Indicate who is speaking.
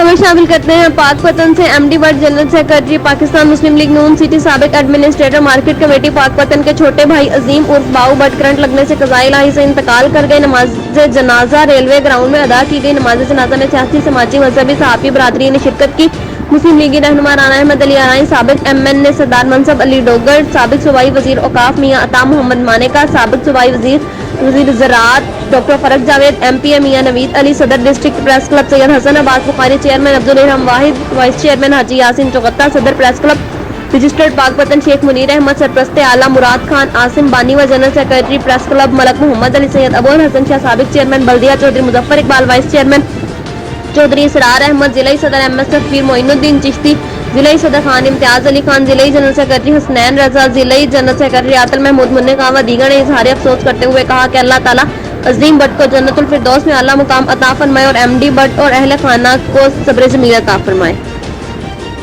Speaker 1: खबर शामिल करते हैं पाक पतन से। MD but general secretary Pakistan Muslim league Noon city साबिक एडमिनिस्ट्रेटर मार्केट कमेटी पाक पतन के छोटे भाई अजीम उर्फ बाऊ बट करंट लगने से कज़ाई इलाही से इंतकाल कर गए। नमाज जनाजा रेलवे ग्राउंड में अदा की गई। नमाज जनाजा में सियासी समाजी मजहबी सहाफ़ी बरादरी ने शिरकत की। मुस्लिम लीगी रहनुमा राना अहमद अली आराई, साबिक एमएन ने सरदार मनसब अली डोगर, साबिक सूबाई वजीर औकाफ मियाँ अता मोहम्मद मानेका, साबिक सूबाई वजीर ज़राअत डॉक्टर फरक जावेद, एमपीए मियाँ नवीद अली, सदर district press club Syed Hasan Abbas Bukhari, chairman Abdul Rahm Wahid, vice chairman Haji Yasin Chughtai, सदर press club registered Pakpattan Sheikh Munir Ahmed, सरप्रस्ते आला मुराद खान आसिम बानी व general secretary press club Malik Muhammad Ali, Syed Abul Hasan Shah, साबिक चेयरमैन बल्दिया चौधरी मुजफ्फर इकबाल, वाइस चेयरमैन चौधरी इसरार अहमद, जिलाई सदर एमएसएफ पीर मोइनुद्दीन चिश्ती, जिलाई सदर खान इम्तियाज अली खान, जिलाई जनरल सेक्रेटरी हसनैन रजा, जिलाई जनरल सेक्रेटरी आतल महमूद मुन्ने खान व दीगर ने इजहार अफसोस करते हुए कहा कि अल्लाह ताला अजीम बट को जन्नतुल फिरदौस में आला मुकाम अता फरमाए और एमडी बट और अहले खाना को सब्र जमील अता फरमाए।